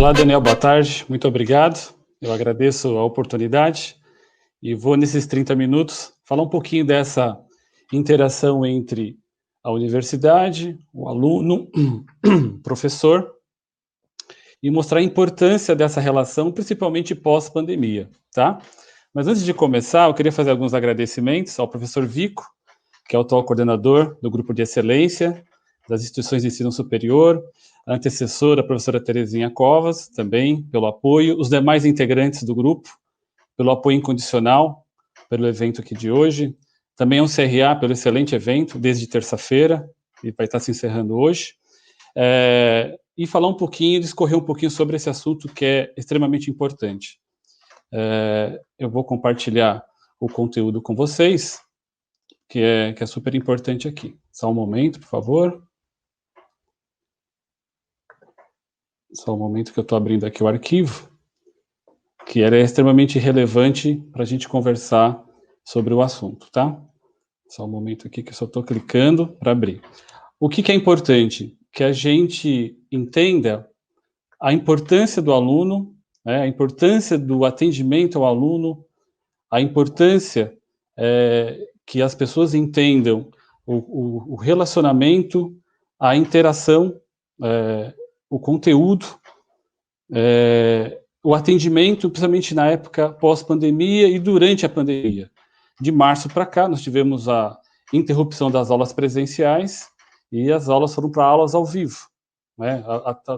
Olá, Daniel, boa tarde, muito obrigado. Eu agradeço a oportunidade e vou, nesses 30 minutos, falar um pouquinho dessa interação entre a universidade, o aluno, o professor, e mostrar a importância dessa relação, principalmente pós-pandemia, tá? Mas antes de começar, eu queria fazer alguns agradecimentos ao professor Vico, que é o atual coordenador do Grupo de Excelência das Instituições de Ensino Superior, a antecessora, a professora Terezinha Covas, também pelo apoio, os demais integrantes do grupo, pelo apoio incondicional, pelo evento aqui de hoje, também ao CRA pelo excelente evento, desde terça-feira, e vai estar se encerrando hoje, e falar um pouquinho, discorrer um pouquinho sobre esse assunto que é extremamente importante. Eu vou compartilhar o conteúdo com vocês, que é super importante aqui. Só um momento, por favor. Só um momento que eu estou abrindo aqui o arquivo, que era extremamente relevante para a gente conversar sobre o assunto, tá? Só um momento aqui que eu só estou clicando para abrir. O que é importante? Que a gente entenda a importância do aluno, né, a importância do atendimento ao aluno, a importância que as pessoas entendam o relacionamento, a interação, o conteúdo, o atendimento, principalmente na época pós-pandemia e durante a pandemia. De março para cá, nós tivemos a interrupção das aulas presenciais e as aulas foram para aulas ao vivo, né?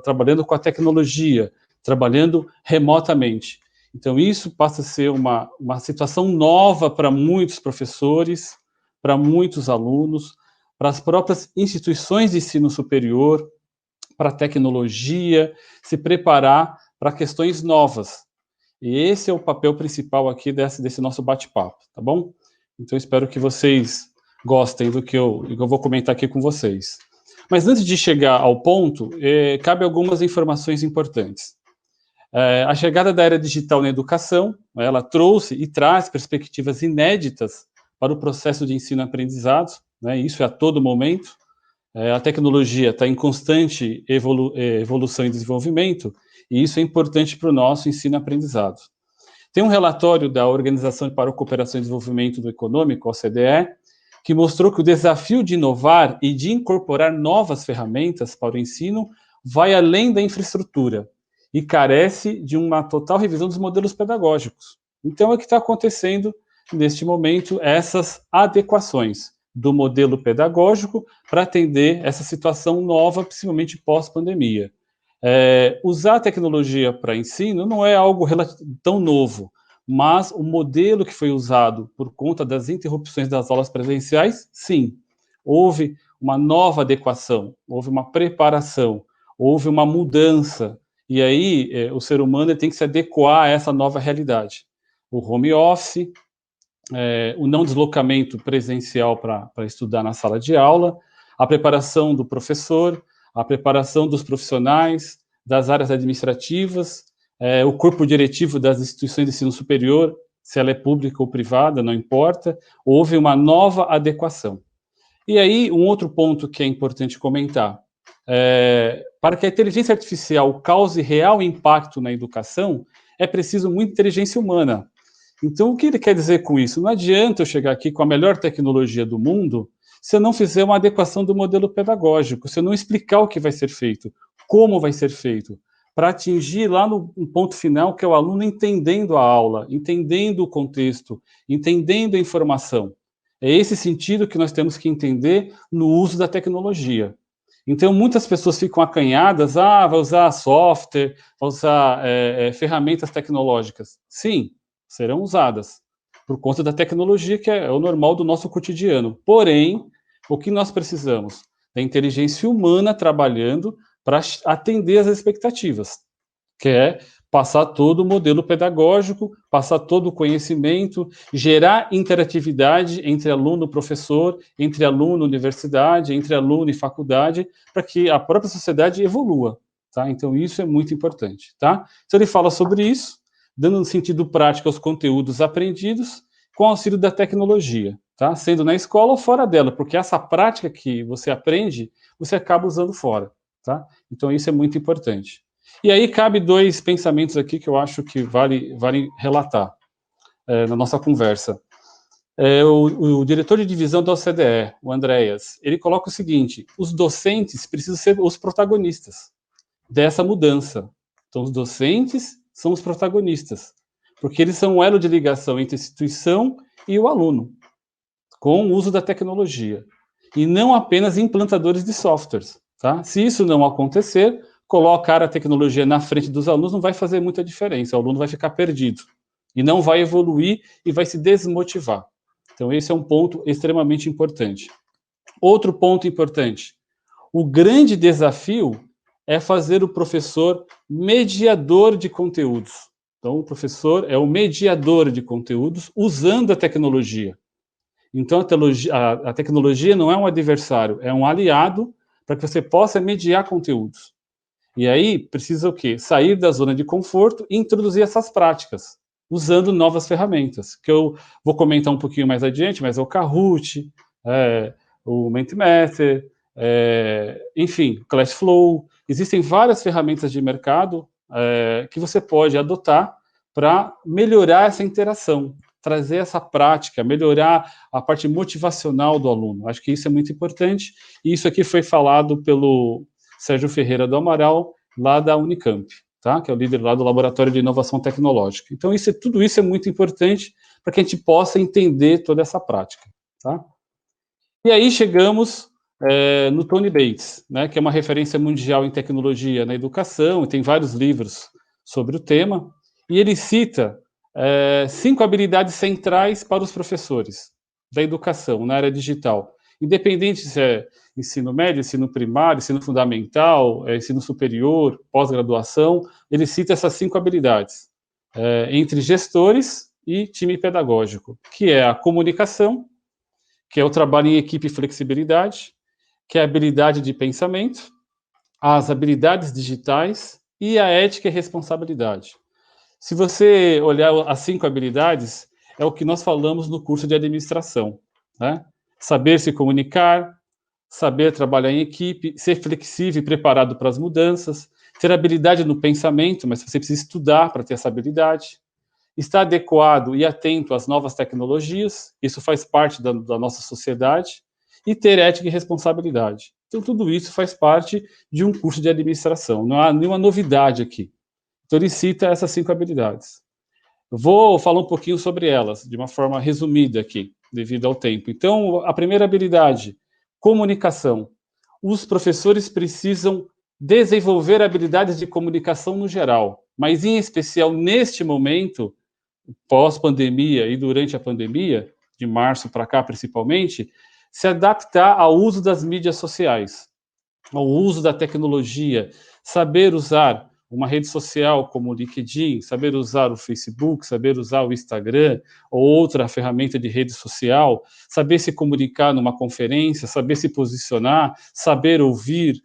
Trabalhando com a tecnologia, trabalhando remotamente. Então, isso passa a ser uma situação nova para muitos professores, para muitos alunos, para as próprias instituições de ensino superior, para a tecnologia, se preparar para questões novas. E esse é o papel principal aqui desse nosso bate-papo, tá bom? Então, espero que vocês gostem do que eu vou comentar aqui com vocês. Mas antes de chegar ao ponto, cabe algumas informações importantes. A chegada da era digital na educação, ela trouxe e traz perspectivas inéditas para o processo de ensino-aprendizado, né? Isso é a todo momento. A tecnologia está em constante evolução e desenvolvimento, e isso é importante para o nosso ensino-aprendizado. Tem um relatório da Organização para a Cooperação e Desenvolvimento do Econômico, OCDE, que mostrou que o desafio de inovar e de incorporar novas ferramentas para o ensino vai além da infraestrutura e carece de uma total revisão dos modelos pedagógicos. Então, é o que está acontecendo neste momento, essas adequações do modelo pedagógico para atender essa situação nova, principalmente pós-pandemia. Usar a tecnologia para ensino não é algo tão novo, mas o modelo que foi usado por conta das interrupções das aulas presenciais, sim, houve uma nova adequação, houve uma preparação, houve uma mudança, e aí o ser humano tem que se adequar a essa nova realidade. O home office, o não deslocamento presencial para estudar na sala de aula, a preparação do professor, a preparação dos profissionais, das áreas administrativas, o corpo diretivo das instituições de ensino superior, se ela é pública ou privada, não importa, houve uma nova adequação. E aí, um outro ponto que é importante comentar, para que a inteligência artificial cause real impacto na educação, é preciso muita inteligência humana. Então, o que ele quer dizer com isso? Não adianta eu chegar aqui com a melhor tecnologia do mundo se eu não fizer uma adequação do modelo pedagógico, se eu não explicar o que vai ser feito, como vai ser feito, para atingir lá no ponto final, que é o aluno entendendo a aula, entendendo o contexto, entendendo a informação. É esse sentido que nós temos que entender no uso da tecnologia. Então, muitas pessoas ficam acanhadas, vai usar software, vai usar ferramentas tecnológicas. Sim, serão usadas, por conta da tecnologia, que é o normal do nosso cotidiano. Porém, o que nós precisamos? Da inteligência humana trabalhando para atender às expectativas, que é passar todo o modelo pedagógico, passar todo o conhecimento, gerar interatividade entre aluno e professor, entre aluno e universidade, entre aluno e faculdade, para que a própria sociedade evolua, tá? Então, isso é muito importante, tá? Então, ele fala sobre isso, dando um sentido prático aos conteúdos aprendidos, com auxílio da tecnologia, tá? Sendo na escola ou fora dela, porque essa prática que você aprende, você acaba usando fora, tá? Então, isso é muito importante. E aí cabe dois pensamentos aqui que eu acho que vale relatar na nossa conversa. O diretor de divisão da OCDE, o Andreas, ele coloca o seguinte: os docentes precisam ser os protagonistas dessa mudança. Então, os docentes são os protagonistas, porque eles são o elo de ligação entre a instituição e o aluno, com o uso da tecnologia, e não apenas implantadores de softwares. Tá? Se isso não acontecer, colocar a tecnologia na frente dos alunos não vai fazer muita diferença, o aluno vai ficar perdido, e não vai evoluir e vai se desmotivar. Então, esse é um ponto extremamente importante. Outro ponto importante, o grande desafio é fazer o professor mediador de conteúdos. Então, o professor é o mediador de conteúdos usando a tecnologia. Então, a tecnologia não é um adversário, é um aliado para que você possa mediar conteúdos. E aí, precisa o quê? Sair da zona de conforto e introduzir essas práticas, usando novas ferramentas, que eu vou comentar um pouquinho mais adiante, mas é o Kahoot, o Mentimeter, enfim, Classflow. Existem várias ferramentas de mercado que você pode adotar para melhorar essa interação, trazer essa prática, melhorar a parte motivacional do aluno. Acho que isso é muito importante, e isso aqui foi falado pelo Sérgio Ferreira do Amaral, lá da Unicamp, tá? Que é o líder lá do Laboratório de Inovação Tecnológica. Então, tudo isso é muito importante para que a gente possa entender toda essa prática, tá? E aí chegamos no Tony Bates, né, que é uma referência mundial em tecnologia na educação, e tem vários livros sobre o tema, e ele cita 5 habilidades centrais para os professores da educação na área digital, independente se é ensino médio, ensino primário, ensino fundamental, ensino superior, pós-graduação, ele cita essas 5 habilidades, entre gestores e time pedagógico, que é a comunicação, que é o trabalho em equipe e flexibilidade, que é a habilidade de pensamento, as habilidades digitais e a ética e responsabilidade. Se você olhar as 5 habilidades, é o que nós falamos no curso de administração, né? Saber se comunicar, saber trabalhar em equipe, ser flexível e preparado para as mudanças, ter habilidade no pensamento, mas você precisa estudar para ter essa habilidade, estar adequado e atento às novas tecnologias, isso faz parte da nossa sociedade, e ter ética e responsabilidade. Então, tudo isso faz parte de um curso de administração, não há nenhuma novidade aqui. Então, ele cita essas 5 habilidades. Eu vou falar um pouquinho sobre elas, de uma forma resumida aqui, devido ao tempo. Então, a primeira habilidade, comunicação. Os professores precisam desenvolver habilidades de comunicação no geral, mas, em especial, neste momento, pós-pandemia e durante a pandemia, de março para cá principalmente, se adaptar ao uso das mídias sociais, ao uso da tecnologia, saber usar uma rede social como o LinkedIn, saber usar o Facebook, saber usar o Instagram ou outra ferramenta de rede social, saber se comunicar numa conferência, saber se posicionar, saber ouvir,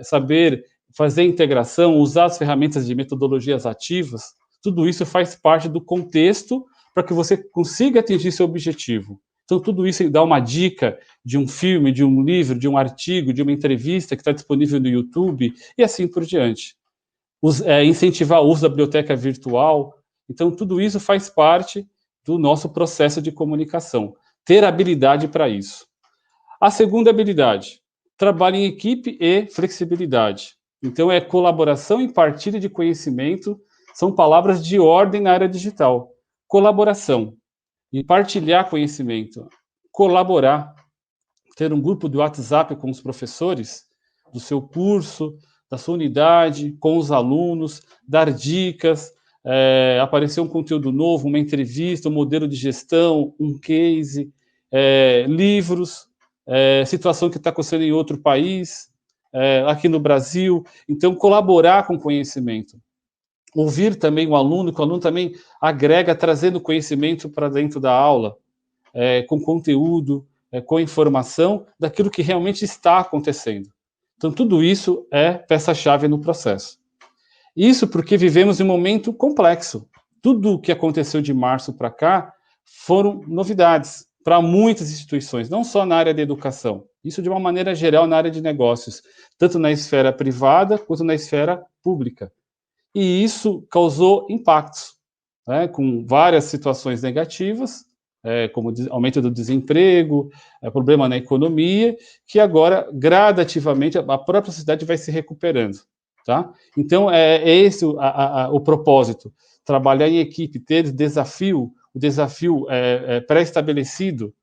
saber fazer integração, usar as ferramentas de metodologias ativas, tudo isso faz parte do contexto para que você consiga atingir seu objetivo. Então, tudo isso dá uma dica de um filme, de um livro, de um artigo, de uma entrevista que está disponível no YouTube, e assim por diante. Incentivar o uso da biblioteca virtual. Então, tudo isso faz parte do nosso processo de comunicação. Ter habilidade para isso. A segunda habilidade, trabalho em equipe e flexibilidade. Então, é colaboração e partilha de conhecimento, são palavras de ordem na área digital. Colaboração e partilhar conhecimento. Colaborar, ter um grupo de WhatsApp com os professores do seu curso, da sua unidade, com os alunos, dar dicas, aparecer um conteúdo novo, uma entrevista, um modelo de gestão, um case, livros, situação que está acontecendo em outro país, aqui no Brasil. Então, colaborar com conhecimento. Ouvir também o aluno, que o aluno também agrega, trazendo conhecimento para dentro da aula, com conteúdo, com informação daquilo que realmente está acontecendo. Então, tudo isso é peça-chave no processo. Isso porque vivemos em um momento complexo. Tudo o que aconteceu de março para cá foram novidades para muitas instituições, não só na área da educação, Isso de uma maneira geral na área de negócios, tanto na esfera privada quanto na esfera pública. E isso causou impactos, né, com várias situações negativas, como aumento do desemprego, problema na economia, que agora, gradativamente, a própria sociedade vai se recuperando. Tá? Então, é esse o propósito, trabalhar em equipe, ter o desafio pré-estabelecido,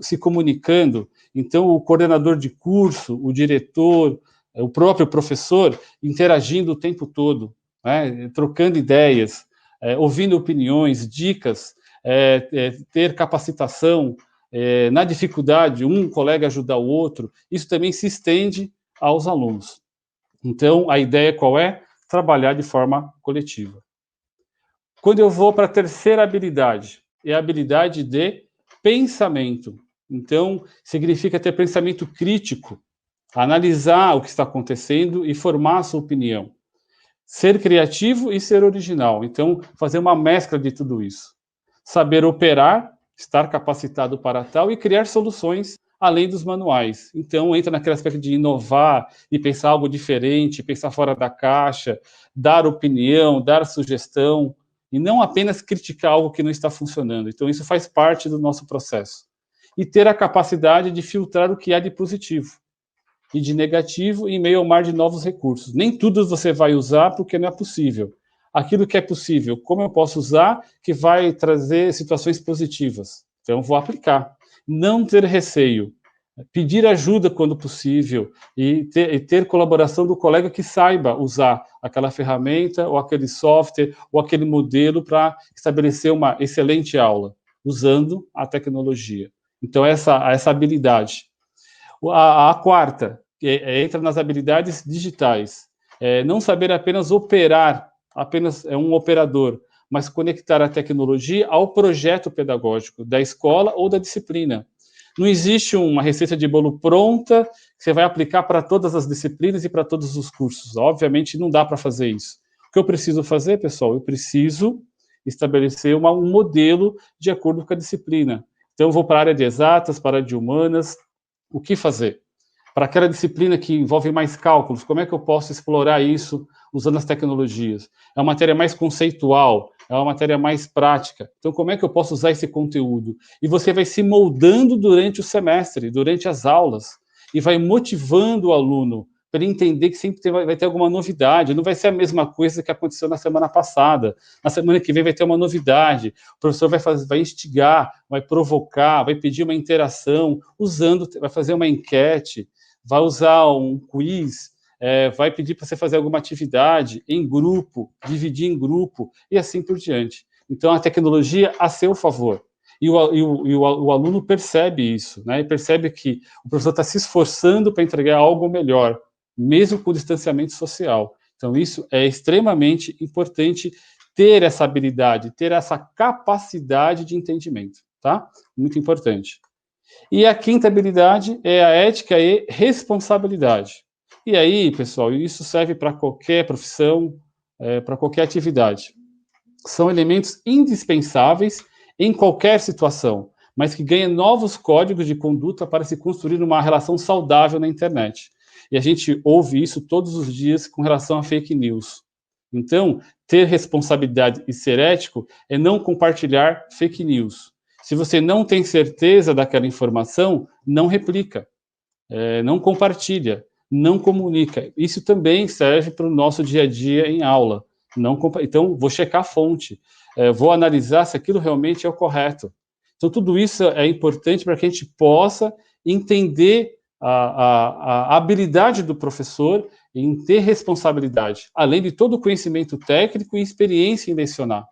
se comunicando. Então, o coordenador de curso, o diretor, o próprio professor, interagindo o tempo todo, né, trocando ideias, ouvindo opiniões, dicas, ter capacitação, na dificuldade, um colega ajudar o outro, isso também se estende aos alunos. Então, a ideia qual é? Trabalhar de forma coletiva. Quando eu vou para a terceira habilidade, é a habilidade de pensamento. Então, significa ter pensamento crítico, analisar o que está acontecendo e formar a sua opinião. Ser criativo e ser original. Então, fazer uma mescla de tudo isso. Saber operar, estar capacitado para tal e criar soluções além dos manuais. Então, entra naquele aspecto de inovar e pensar algo diferente, pensar fora da caixa, dar opinião, dar sugestão, e não apenas criticar algo que não está funcionando. Então, isso faz parte do nosso processo. E ter a capacidade de filtrar o que há de positivo e de negativo em meio ao mar de novos recursos. Nem tudo você vai usar porque não é possível. Aquilo que é possível, como eu posso usar, que vai trazer situações positivas. Então, vou aplicar. Não ter receio. Pedir ajuda quando possível e ter colaboração do colega que saiba usar aquela ferramenta ou aquele software ou aquele modelo para estabelecer uma excelente aula, usando a tecnologia. Então, essa habilidade. A quarta, entra nas habilidades digitais. Não saber apenas operar, apenas um operador, mas conectar a tecnologia ao projeto pedagógico da escola ou da disciplina. Não existe uma receita de bolo pronta que você vai aplicar para todas as disciplinas e para todos os cursos. Obviamente, não dá para fazer isso. O que eu preciso fazer, pessoal? Eu preciso estabelecer um modelo de acordo com a disciplina. Então, eu vou para a área de exatas, para a área de humanas. O que fazer? Para aquela disciplina que envolve mais cálculos, como é que eu posso explorar isso usando as tecnologias? É uma matéria mais conceitual, é uma matéria mais prática. Então, como é que eu posso usar esse conteúdo? E você vai se moldando durante o semestre, durante as aulas, e vai motivando o aluno para ele entender que sempre vai ter alguma novidade, não vai ser a mesma coisa que aconteceu na semana passada. Na semana que vem vai ter uma novidade, o professor vai instigar, vai provocar, vai pedir uma interação, vai fazer uma enquete, vai usar um quiz, vai pedir para você fazer alguma atividade em grupo, dividir em grupo, e assim por diante. Então, a tecnologia a seu favor. E o aluno percebe isso, né? E percebe que o professor está se esforçando para entregar algo melhor, mesmo com o distanciamento social. Então, isso é extremamente importante, ter essa habilidade, ter essa capacidade de entendimento, tá? Muito importante. E a quinta habilidade é a ética e responsabilidade. E aí, pessoal, isso serve para qualquer profissão, para qualquer atividade. São elementos indispensáveis em qualquer situação, mas que ganham novos códigos de conduta para se construir uma relação saudável na internet. E a gente ouve isso todos os dias com relação a fake news. Então, ter responsabilidade e ser ético é não compartilhar fake news. Se você não tem certeza daquela informação, não replica, não compartilha, não comunica. Isso também serve para o nosso dia a dia em aula. Então, vou checar a fonte, vou analisar se aquilo realmente é o correto. Então, tudo isso é importante para que a gente possa entender a habilidade do professor em ter responsabilidade, além de todo o conhecimento técnico e experiência em lecionar.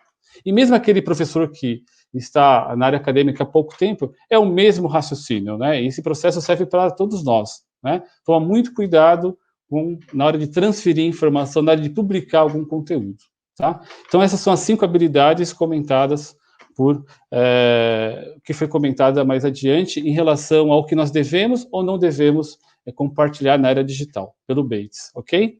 E mesmo aquele professor que está na área acadêmica há pouco tempo, é o mesmo raciocínio, né? E esse processo serve para todos nós, né? Toma muito cuidado na hora de transferir informação, na hora de publicar algum conteúdo, tá? Então, essas são as 5 habilidades comentadas que foi comentada mais adiante em relação ao que nós devemos ou não devemos compartilhar na era digital, pelo Bates, ok?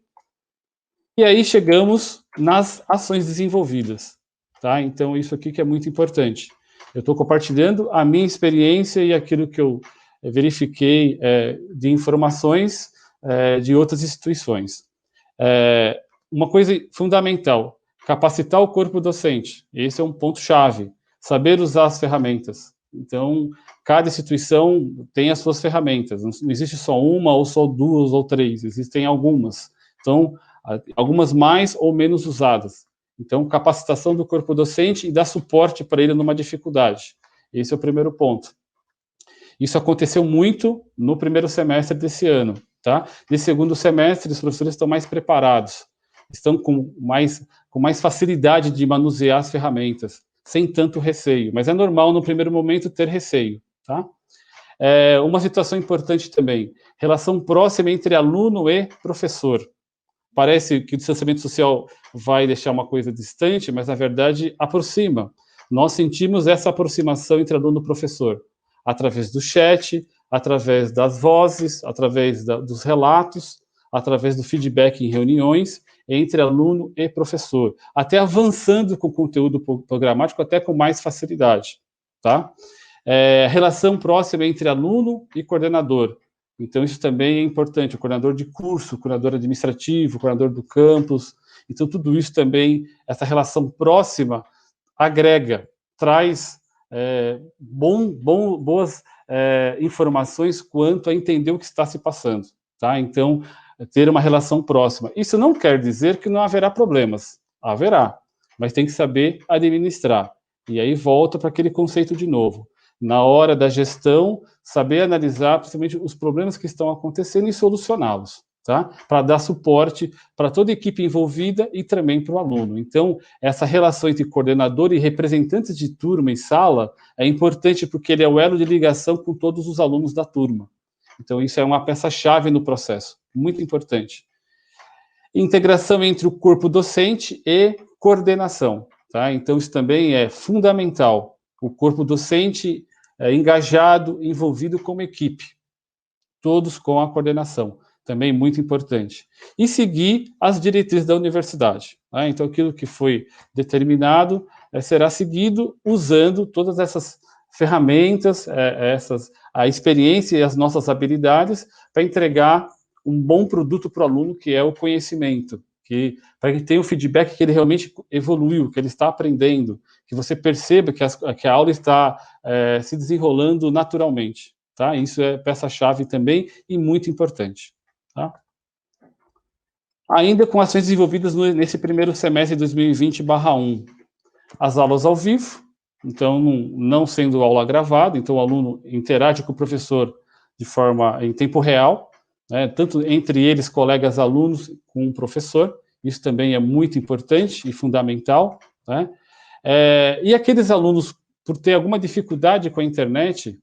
E aí chegamos nas ações desenvolvidas, tá? Então, isso aqui que é muito importante. Eu estou compartilhando a minha experiência e aquilo que eu verifiquei de informações de outras instituições. Uma coisa fundamental, capacitar o corpo docente. Esse é um ponto-chave. Saber usar as ferramentas. Então, cada instituição tem as suas ferramentas. Não existe só uma, ou só duas, ou três. Existem algumas. Então, algumas mais ou menos usadas. Então, capacitação do corpo docente e dar suporte para ele numa dificuldade. Esse é o primeiro ponto. Isso aconteceu muito no primeiro semestre desse ano, tá? No segundo semestre, os professores estão mais preparados, estão com mais facilidade de manusear as ferramentas, sem tanto receio. Mas é normal, no primeiro momento, ter receio, tá? Uma situação importante também, relação próxima entre aluno e professor. Parece que o distanciamento social vai deixar uma coisa distante, mas, na verdade, aproxima. Nós sentimos essa aproximação entre aluno e professor, através do chat, através das vozes, através dos relatos, através do feedback em reuniões, entre aluno e professor, até avançando com o conteúdo programático, até com mais facilidade, tá? Relação próxima entre aluno e coordenador. Então, isso também é importante, o coordenador de curso, o coordenador administrativo, o coordenador do campus. Então, tudo isso também, essa relação próxima, agrega, traz boas informações quanto a entender o que está se passando, tá? Então, ter uma relação próxima. Isso não quer dizer que não haverá problemas. Haverá, mas tem que saber administrar. E aí volta para aquele conceito de novo. Na hora da gestão, saber analisar principalmente os problemas que estão acontecendo e solucioná-los, tá? Para dar suporte para toda a equipe envolvida e também para o aluno. Então, essa relação entre coordenador e representantes de turma e sala é importante porque ele é o elo de ligação com todos os alunos da turma. Então, isso é uma peça-chave no processo, muito importante. Integração entre o corpo docente e coordenação, tá? Então, isso também é fundamental. O corpo docente engajado, envolvido como equipe, todos com a coordenação, também muito importante. E seguir as diretrizes da universidade, tá? Então, aquilo que foi determinado será seguido usando todas essas ferramentas, a experiência e as nossas habilidades para entregar um bom produto para o aluno, que é o conhecimento, para que tenha o feedback que ele realmente evoluiu, que ele está aprendendo, que você perceba que a aula está se desenrolando naturalmente, tá? Isso é peça-chave também e muito importante, tá? Ainda com ações desenvolvidas nesse primeiro semestre de 2020/1, as aulas ao vivo, então não sendo aula gravada, então o aluno interage com o professor de forma em tempo real, né, tanto entre eles, colegas alunos, com o professor, isso também é muito importante e fundamental, né? E aqueles alunos, por ter alguma dificuldade com a internet,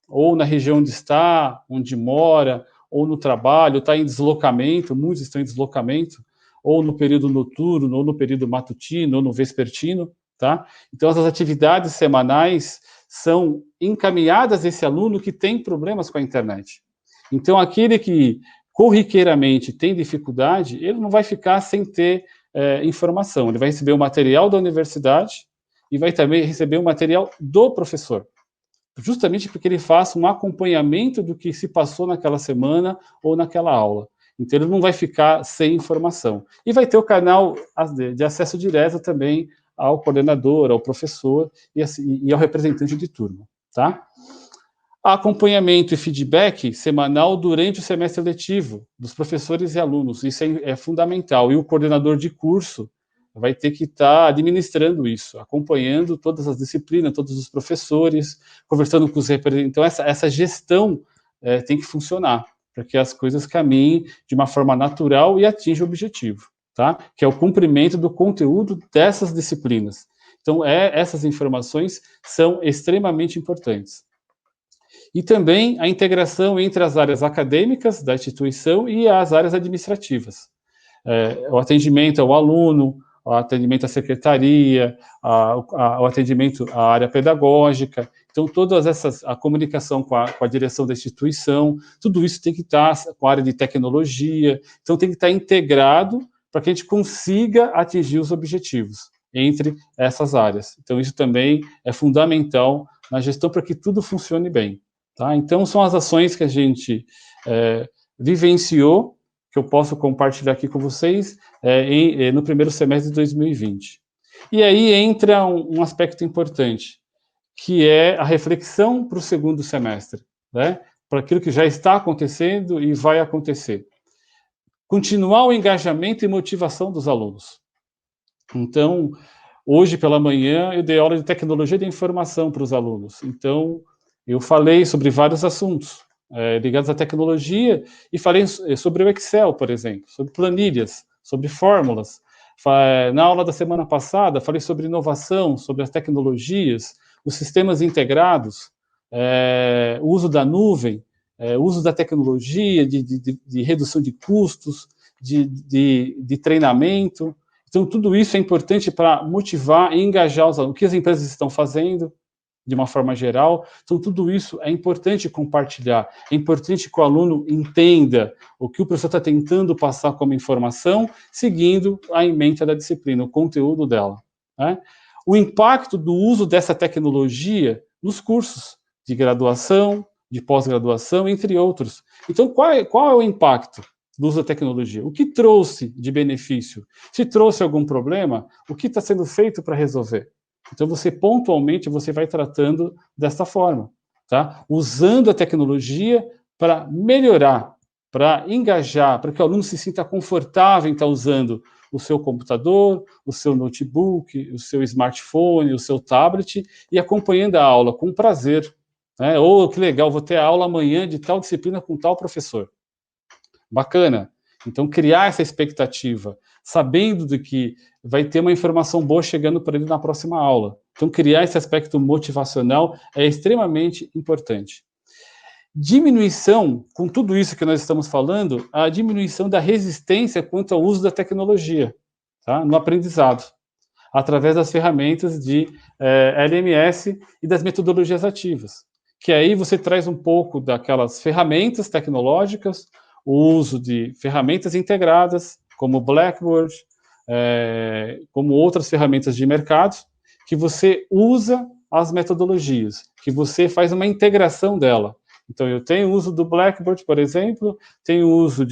ou na região onde está, onde mora, ou no trabalho, está em deslocamento, muitos estão em deslocamento, ou no período noturno, ou no período matutino, ou no vespertino, tá? Então, as atividades semanais são encaminhadas a esse aluno que tem problemas com a internet. Então, aquele que corriqueiramente tem dificuldade, ele não vai ficar sem ter informação. Ele vai receber o material da universidade e vai também receber o material do professor, justamente porque ele faça um acompanhamento do que se passou naquela semana ou naquela aula. Então, ele não vai ficar sem informação. E vai ter o canal de acesso direto também ao coordenador, ao professor e ao representante de turma, tá? Acompanhamento e feedback semanal durante o semestre letivo dos professores e alunos, isso é fundamental. E o coordenador de curso vai ter que estar administrando isso, acompanhando todas as disciplinas, todos os professores, conversando com os representantes. Então, essa gestão tem que funcionar, para que as coisas caminhem de uma forma natural e atinjam o objetivo, tá? Que é o cumprimento do conteúdo dessas disciplinas. Então, essas informações são extremamente importantes. E também a integração entre as áreas acadêmicas da instituição e as áreas administrativas. O atendimento ao aluno, o atendimento à secretaria, o atendimento à área pedagógica. Então, a comunicação com a direção da instituição, tudo isso tem que estar com a área de tecnologia, então tem que estar integrado para que a gente consiga atingir os objetivos entre essas áreas. Então, isso também é fundamental na gestão para que tudo funcione bem. Tá? Então, são as ações que a gente vivenciou, que eu posso compartilhar aqui com vocês, no primeiro semestre de 2020. E aí entra um aspecto importante, que é a reflexão para o segundo semestre, né? Para aquilo que já está acontecendo e vai acontecer. Continuar o engajamento e motivação dos alunos. Então, hoje pela manhã, eu dei aula de tecnologia da informação para os alunos. Então, eu falei sobre vários assuntos ligados à tecnologia e falei sobre o Excel, por exemplo, sobre planilhas, sobre fórmulas. Na aula da semana passada, falei sobre inovação, sobre as tecnologias, os sistemas integrados, o uso da nuvem, o uso da tecnologia, de redução de custos, de treinamento. Então, tudo isso é importante para motivar e engajar os alunos. O que as empresas estão fazendo, de uma forma geral. Então, tudo isso é importante compartilhar. É importante que o aluno entenda o que o professor está tentando passar como informação, seguindo a ementa da disciplina, o conteúdo dela, né? O impacto do uso dessa tecnologia nos cursos de graduação, de pós-graduação, entre outros. Então, qual é o impacto do uso da tecnologia? O que trouxe de benefício? Se trouxe algum problema, o que está sendo feito para resolver? Então, você pontualmente você vai tratando desta forma, tá? Usando a tecnologia para melhorar, para engajar, para que o aluno se sinta confortável em estar usando o seu computador, o seu notebook, o seu smartphone, o seu tablet e acompanhando a aula com prazer, né? Ou que legal, vou ter a aula amanhã de tal disciplina com tal professor. Bacana. Então, criar essa expectativa, sabendo de que vai ter uma informação boa chegando para ele na próxima aula. Então, criar esse aspecto motivacional é extremamente importante. Diminuição, com tudo isso que nós estamos falando, a diminuição da resistência quanto ao uso da tecnologia, tá? No aprendizado, através das ferramentas de LMS e das metodologias ativas, que aí você traz um pouco daquelas ferramentas tecnológicas, o uso de ferramentas integradas, como Blackboard, como outras ferramentas de mercado, que você usa as metodologias, que você faz uma integração dela. Então, eu tenho o uso do Blackboard, por exemplo, tenho o uso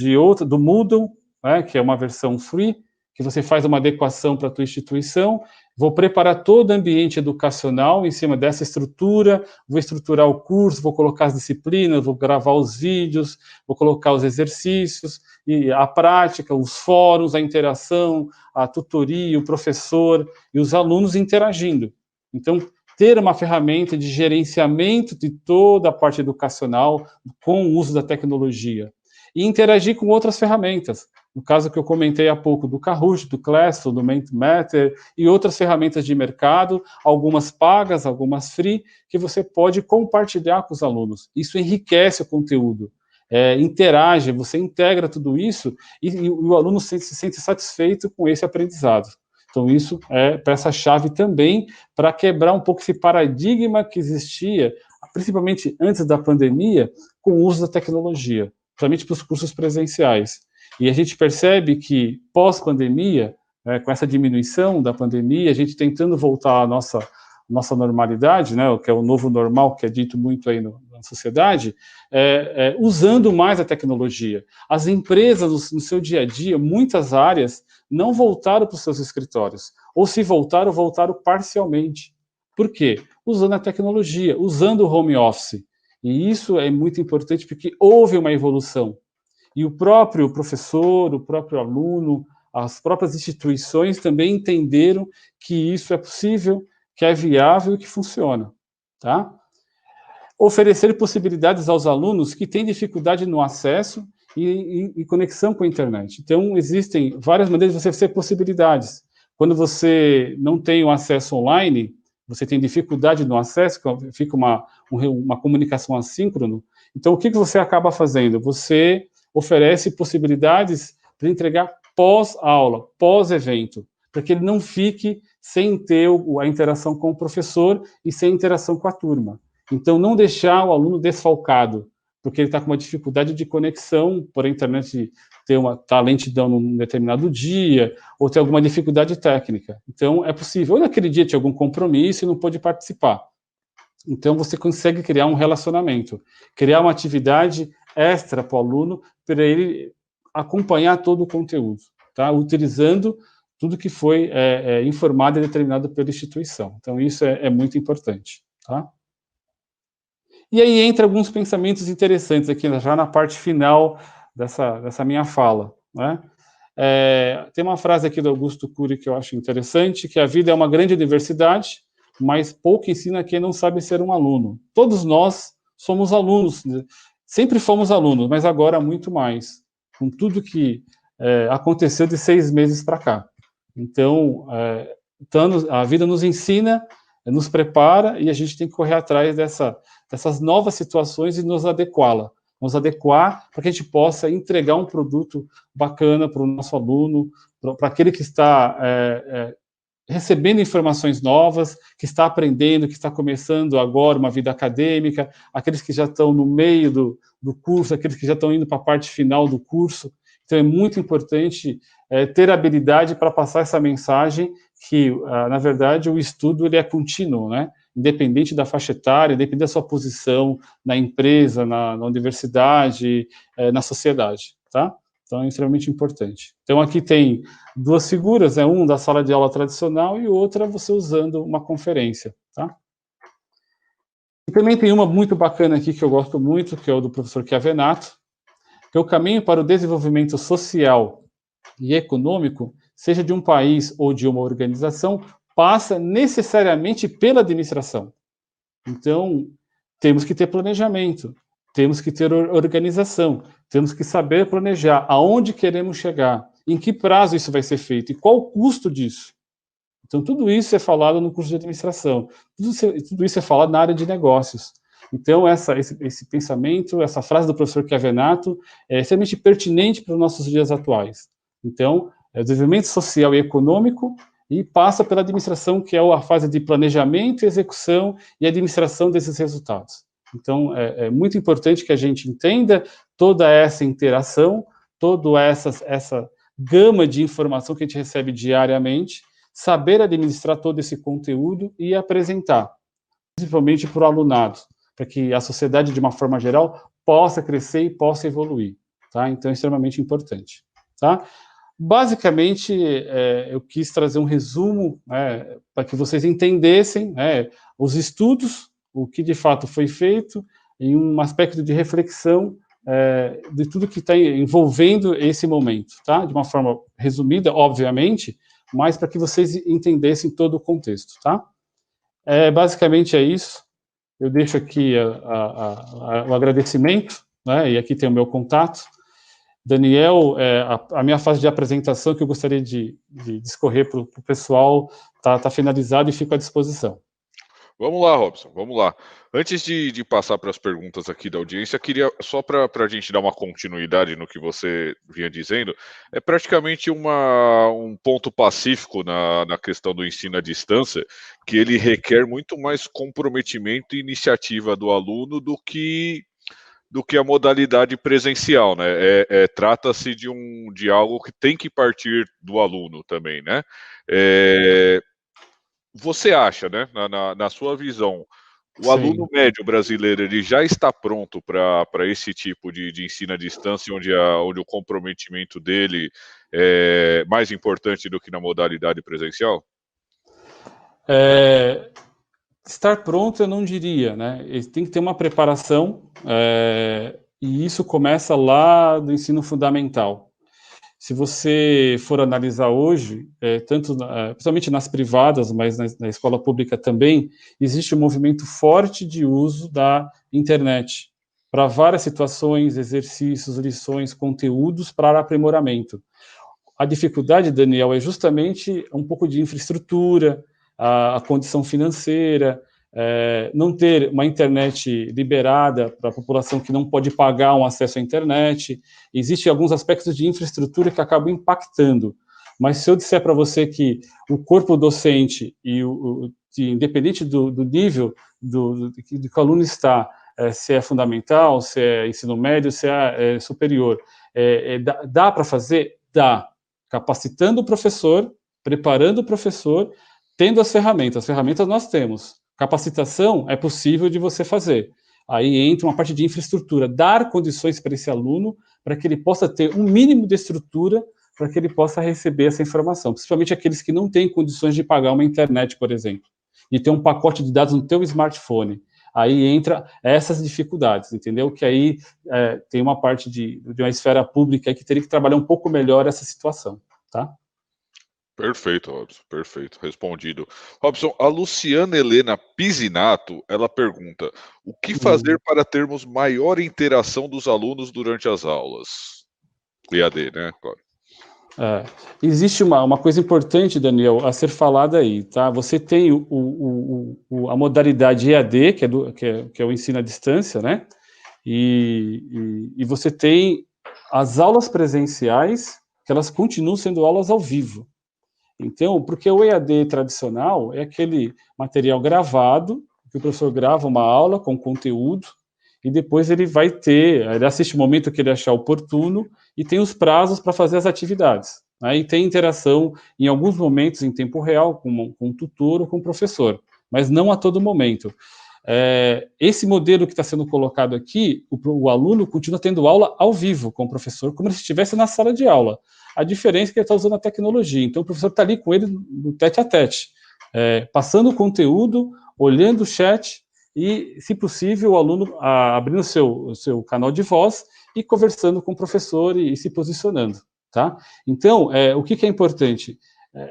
do Moodle, né, que é uma versão free, que você faz uma adequação para a tua instituição. Vou preparar todo o ambiente educacional em cima dessa estrutura, vou estruturar o curso, vou colocar as disciplinas, vou gravar os vídeos, vou colocar os exercícios, e a prática, os fóruns, a interação, a tutoria, o professor e os alunos interagindo. Então, ter uma ferramenta de gerenciamento de toda a parte educacional com o uso da tecnologia. E interagir com outras ferramentas. No caso que eu comentei há pouco do Kahoot, do Classroom, do Mentimeter e outras ferramentas de mercado, algumas pagas, algumas free, que você pode compartilhar com os alunos. Isso enriquece o conteúdo, interage, você integra tudo isso e o aluno se sente satisfeito com esse aprendizado. Então, isso é peça-chave também para quebrar um pouco esse paradigma que existia, principalmente antes da pandemia, com o uso da tecnologia, principalmente para os cursos presenciais. E a gente percebe que, pós-pandemia, com essa diminuição da pandemia, a gente tentando voltar à nossa normalidade, né, o que é o novo normal, que é dito muito aí na sociedade, usando mais a tecnologia. As empresas, no seu dia a dia, muitas áreas, não voltaram para os seus escritórios. Ou se voltaram parcialmente. Por quê? Usando a tecnologia, usando o home office. E isso é muito importante porque houve uma evolução. E o próprio professor, o próprio aluno, as próprias instituições também entenderam que isso é possível, que é viável e que funciona, tá? Oferecer possibilidades aos alunos que têm dificuldade no acesso e conexão com a internet. Então, existem várias maneiras de você ter possibilidades. Quando você não tem o acesso online, você tem dificuldade no acesso, fica uma comunicação assíncrona. Então, o que você acaba fazendo? Você oferece possibilidades para entregar pós-aula, pós-evento, para que ele não fique sem ter a interação com o professor e sem interação com a turma. Então, não deixar o aluno desfalcado, porque ele está com uma dificuldade de conexão, por a internet tá lentidão num determinado dia, ou ter alguma dificuldade técnica. Então, é possível. Ou naquele dia tinha algum compromisso e não pôde participar. Então, você consegue criar um relacionamento, criar uma atividade extra para o aluno, para ele acompanhar todo o conteúdo, tá? Utilizando tudo que foi informado e determinado pela instituição. Então, isso é muito importante, tá? E aí entra alguns pensamentos interessantes aqui, já na parte final dessa minha fala, né? Tem uma frase aqui do Augusto Cury que eu acho interessante, que a vida é uma grande universidade, mas pouco ensina quem não sabe ser um aluno. Todos nós somos alunos, sempre fomos alunos, mas agora muito mais, com tudo que aconteceu de 6 meses para cá. Então, a vida nos ensina, nos prepara, e a gente tem que correr atrás dessas novas situações e nos adequar para que a gente possa entregar um produto bacana para o nosso aluno, para aquele que está recebendo informações novas, que está aprendendo, que está começando agora uma vida acadêmica, aqueles que já estão no meio do curso, aqueles que já estão indo para a parte final do curso. Então, é muito importante ter habilidade para passar essa mensagem que, na verdade, o estudo ele é contínuo, né? Independente da faixa etária, independente da sua posição na empresa, na universidade, na sociedade, tá? Então, é extremamente importante. Então, aqui tem 2 figuras, um da sala de aula tradicional e outra você usando uma conferência, tá? E também tem uma muito bacana aqui que eu gosto muito, que é o do professor Chiavenato, que é o caminho para o desenvolvimento social e econômico, seja de um país ou de uma organização, passa necessariamente pela administração. Então, temos que ter planejamento, temos que ter organização, temos que saber planejar aonde queremos chegar, em que prazo isso vai ser feito e qual o custo disso. Então, tudo isso é falado no curso de administração, tudo isso é falado na área de negócios. Então, esse pensamento, essa frase do professor Chiavenato é extremamente pertinente para os nossos dias atuais. Então, é o desenvolvimento social e econômico e passa pela administração, que é a fase de planejamento, execução e administração desses resultados. Então, é muito importante que a gente entenda toda essa interação, toda essa gama de informação que a gente recebe diariamente, saber administrar todo esse conteúdo e apresentar, principalmente para o alunado, para que a sociedade, de uma forma geral, possa crescer e possa evoluir, tá? Então, é extremamente importante, tá? Basicamente, eu quis trazer um resumo para que vocês entendessem os estudos, o que de fato foi feito, em um aspecto de reflexão de tudo que está envolvendo esse momento, tá? De uma forma resumida, obviamente, mas para que vocês entendessem todo o contexto, tá? Basicamente é isso. Eu deixo aqui o agradecimento, né? E aqui tem o meu contato. Daniel, a minha fase de apresentação que eu gostaria de discorrer para o pessoal está finalizada e fico à disposição. Vamos lá, Robson, vamos lá. Antes de passar para as perguntas aqui da audiência, queria, só para a gente dar uma continuidade no que você vinha dizendo, é praticamente um ponto pacífico na questão do ensino à distância, que ele requer muito mais comprometimento e iniciativa do aluno do que a modalidade presencial, né? Trata-se de algo que tem que partir do aluno também, né? Você acha, né, na sua visão, o aluno médio brasileiro ele já está pronto para esse tipo de ensino à distância, onde o comprometimento dele é mais importante do que na modalidade presencial? Estar pronto, eu não diria, né? Ele tem que ter uma preparação, e isso começa lá do ensino fundamental. Se você for analisar hoje, principalmente nas privadas, mas na escola pública também, existe um movimento forte de uso da internet para várias situações, exercícios, lições, conteúdos para aprimoramento. A dificuldade, Daniel, é justamente um pouco de infraestrutura, a condição financeira, não ter uma internet liberada para a população que não pode pagar um acesso à internet. Existem alguns aspectos de infraestrutura que acabam impactando. Mas se eu disser para você que o corpo docente, independente do nível do que o aluno está, se é fundamental, se é ensino médio, se é superior, dá para fazer? Dá. Capacitando o professor, preparando o professor, tendo as ferramentas nós temos. Capacitação é possível de você fazer. Aí entra uma parte de infraestrutura, dar condições para esse aluno, para que ele possa ter um mínimo de estrutura, para que ele possa receber essa informação, principalmente aqueles que não têm condições de pagar uma internet, por exemplo, e ter um pacote de dados no teu smartphone. Aí entra essas dificuldades, entendeu? Que aí tem uma parte de uma esfera pública que teria que trabalhar um pouco melhor essa situação, tá? Perfeito, Robson, perfeito, respondido. Robson, a Luciana Helena Pisinato, ela pergunta: o que fazer para termos maior interação dos alunos durante as aulas? EAD, né? Claro. Existe uma coisa importante, Daniel, a ser falada aí, tá? Você tem a modalidade EAD, que é o ensino à distância, né? E você tem as aulas presenciais, que elas continuam sendo aulas ao vivo. Então, porque o EAD tradicional é aquele material gravado, que o professor grava uma aula com conteúdo, e depois ele assiste o momento que ele achar oportuno, e tem os prazos para fazer as atividades. Aí tem interação, em alguns momentos, em tempo real, com o tutor ou com o professor, mas não a todo momento. Esse modelo que está sendo colocado aqui, o aluno continua tendo aula ao vivo com o professor, como se estivesse na sala de aula. A diferença é que ele está usando a tecnologia, então o professor está ali com ele no tete-a-tete, passando o conteúdo, olhando o chat e, se possível, o aluno abrindo o seu canal de voz e conversando com o professor e se posicionando, tá? Então, o que é importante?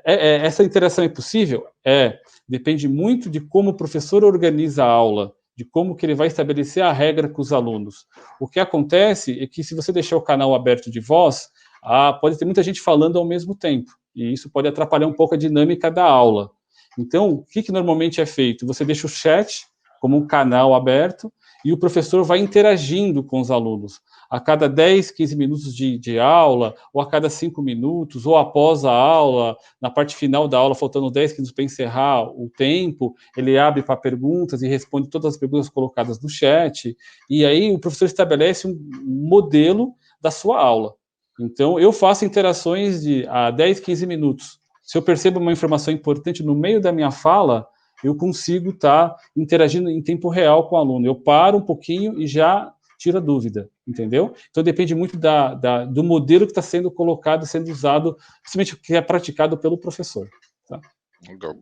Essa interação é possível? Depende muito de como o professor organiza a aula, de como que ele vai estabelecer a regra com os alunos. O que acontece é que, se você deixar o canal aberto de voz, pode ter muita gente falando ao mesmo tempo, e isso pode atrapalhar um pouco a dinâmica da aula. Então, o que normalmente é feito? Você deixa o chat como um canal aberto, e o professor vai interagindo com os alunos. A cada 10, 15 minutos de aula, ou a cada 5 minutos, ou após a aula, na parte final da aula, faltando 10 minutos para encerrar o tempo, ele abre para perguntas e responde todas as perguntas colocadas no chat, e aí o professor estabelece um modelo da sua aula. Então, eu faço interações de 10, 15 minutos. Se eu percebo uma informação importante no meio da minha fala, eu consigo estar interagindo em tempo real com o aluno. Eu paro um pouquinho e já tiro a dúvida, entendeu? Então, depende muito do modelo que está sendo colocado, sendo usado, principalmente o que é praticado pelo professor. Tá? Legal.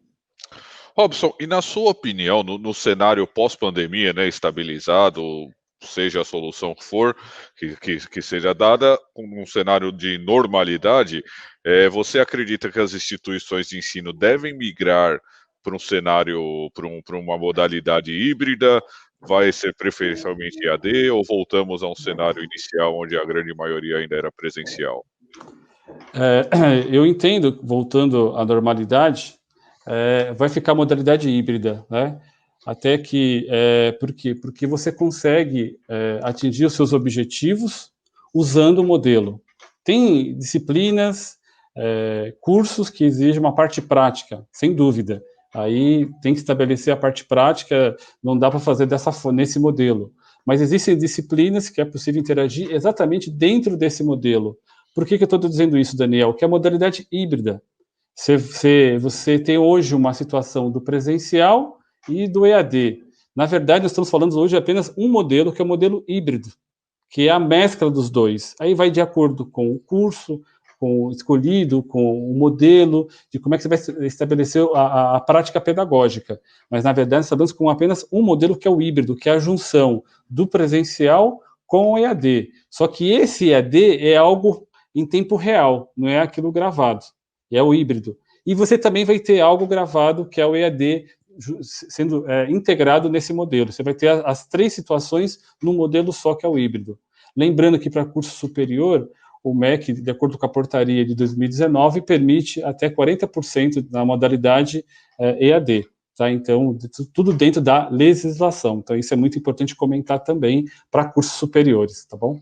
Robson, e na sua opinião, no cenário pós-pandemia, né, estabilizado, seja a solução que for, que seja dada, com um cenário de normalidade, você acredita que as instituições de ensino devem migrar para um cenário, para uma modalidade híbrida? Vai ser preferencialmente EAD, ou voltamos a um cenário inicial onde a grande maioria ainda era presencial? Eu entendo, voltando à normalidade, vai ficar a modalidade híbrida, né? Até que, por quê? Porque você consegue atingir os seus objetivos usando o modelo. Tem disciplinas, cursos que exigem uma parte prática, sem dúvida. Aí tem que estabelecer a parte prática, não dá para fazer nesse modelo. Mas existem disciplinas que é possível interagir exatamente dentro desse modelo. Por que eu estou dizendo isso, Daniel? Que é a modalidade híbrida. Você tem hoje uma situação do presencial e do EAD. Na verdade, nós estamos falando hoje de apenas um modelo, que é o modelo híbrido, que é a mescla dos dois. Aí vai de acordo com o curso, com o escolhido, com o modelo, de como é que você vai estabelecer a prática pedagógica. Mas, na verdade, nós estamos com apenas um modelo, que é o híbrido, que é a junção do presencial com o EAD. Só que esse EAD é algo em tempo real, não é aquilo gravado. É o híbrido. E você também vai ter algo gravado, que é o EAD, sendo integrado nesse modelo. Você vai ter as três situações num modelo só, que é o híbrido. Lembrando que, para curso superior, o MEC, de acordo com a portaria de 2019, permite até 40% na modalidade EAD. Tá? Então, tudo dentro da legislação. Então, isso é muito importante comentar também para cursos superiores, tá bom?